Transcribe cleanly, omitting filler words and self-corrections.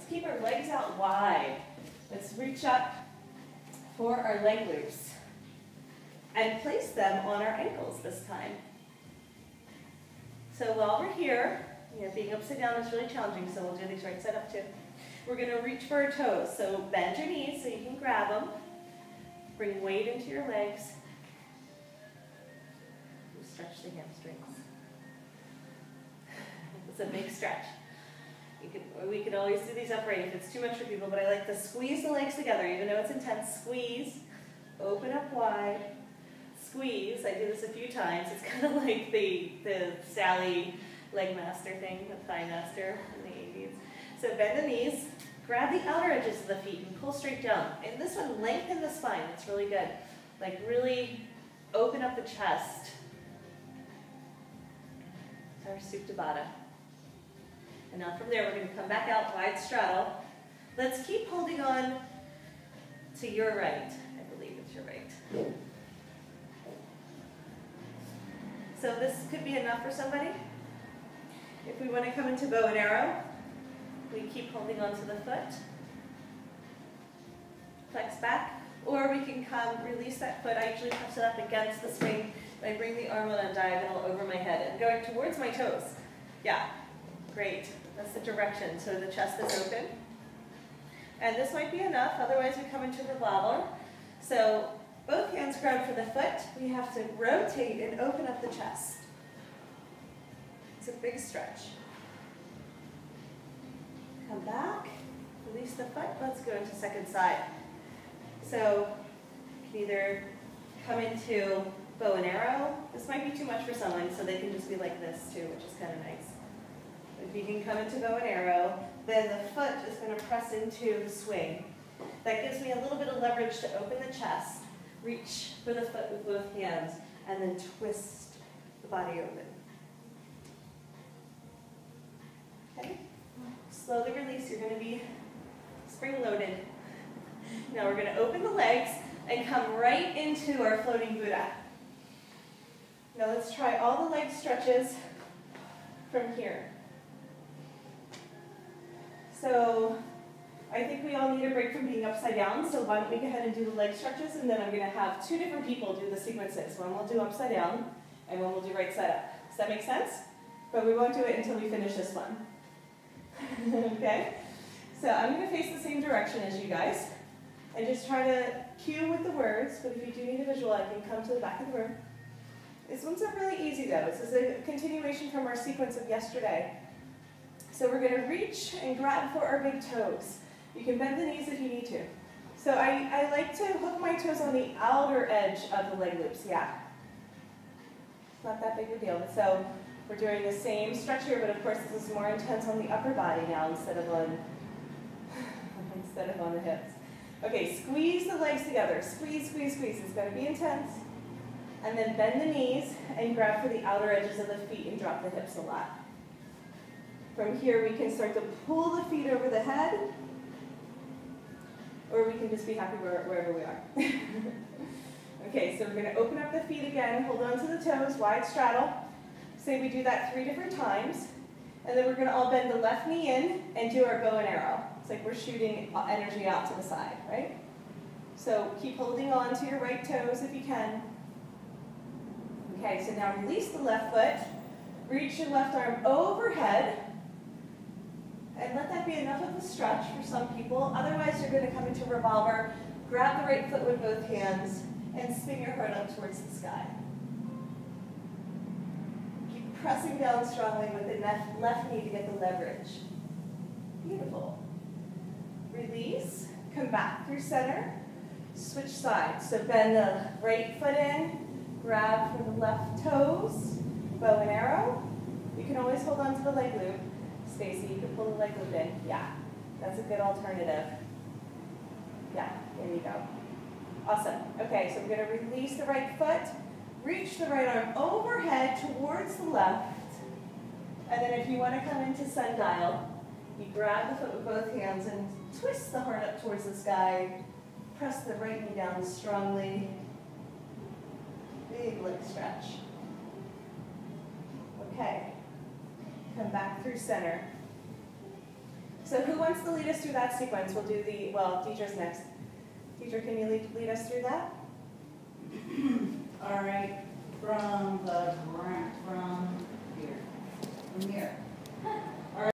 keep our legs out wide. Let's reach up for our leg loops and place them on our ankles this time. So while we're here, being upside down is really challenging, so we'll do these right side up too. We're going to reach for our toes. So bend your knees so you can grab them. Bring weight into your legs. Stretch the hamstrings. It's a big stretch. We could always do these upright if it's too much for people, but I like to squeeze the legs together, even though it's intense. Squeeze, open up wide, squeeze. I do this a few times. It's kind of like the Sally leg master thing, the thigh master in the 80s. So bend the knees, grab the outer edges of the feet and pull straight down. And this one, lengthen the spine. It's really good. Like really open up the chest. Our Supta Baddha. And now from there, we're going to come back out, wide straddle. Let's keep holding on to your right. I believe it's your right. So this could be enough for somebody. If we want to come into bow and arrow, we keep holding on to the foot. Flex back. Or we can come, release that foot. I usually press it up against the swing. I bring the arm on a diagonal over my head and going towards my toes. Yeah, great. That's the direction. So the chest is open. And this might be enough. Otherwise, we come into revolver. So both hands grab for the foot. We have to rotate and open up the chest. It's a big stretch. Come back. Release the foot. Let's go into second side. So you can either come into bow and arrow. This might be too much for someone, so they can just be like this too, which is kind of nice. If you can come into bow and arrow, then the foot is going to press into the swing. That gives me a little bit of leverage to open the chest, reach for the foot with both hands, and then twist the body open. Okay? Slowly release. You're going to be spring-loaded. Now we're going to open the legs and come right into our floating Buddha. Now let's try all the leg stretches from here. So I think we all need a break from being upside down, so why don't we go ahead and do the leg stretches, and then I'm going to have two different people do the sequences. One will do upside down, and one will do right side up. Does that make sense? But we won't do it until we finish this one. Okay? So I'm going to face the same direction as you guys, and just try to cue with the words, but if you do need a visual, I can come to the back of the room. This one's not really easy though. This is a continuation from our sequence of yesterday. So we're going to reach and grab for our big toes. You can bend the knees if you need to. So I like to hook my toes on the outer edge of the leg loops, yeah. It's not that big of a deal. So we're doing the same stretch here, but of course this is more intense on the upper body now instead of on the hips. Okay, squeeze the legs together. Squeeze, squeeze, squeeze. It's going to be intense. And then bend the knees and grab for the outer edges of the feet and drop the hips a lot. From here, we can start to pull the feet over the head, or we can just be happy wherever we are. Okay, so we're going to open up the feet again, hold on to the toes, wide straddle. Say we do that 3 different times, and then we're going to all bend the left knee in and do our bow and arrow. It's like we're shooting energy out to the side, right? So keep holding on to your right toes if you can. Okay, so now release the left foot, reach your left arm overhead, and let that be enough of a stretch for some people. Otherwise, you're going to come into revolver, grab the right foot with both hands, and spin your heart up towards the sky. Keep pressing down strongly with the left knee to get the leverage. Beautiful. Release, come back through center, switch sides. So bend the right foot in, grab for the left toes, bow and arrow. You can always hold on to the leg loop. Stacy, you can pull the leg loop in. Yeah, that's a good alternative. Yeah, there you go. Awesome. Okay, so we're going to release the right foot, reach the right arm overhead towards the left, and then if you want to come into sundial, you grab the foot with both hands and twist the heart up towards the sky. Press the right knee down strongly. Big leg stretch. Okay. Come back through center. So who wants to lead us through that sequence? We'll do the, well, Deidre's next. Deidre, can you lead us through that? All right, from the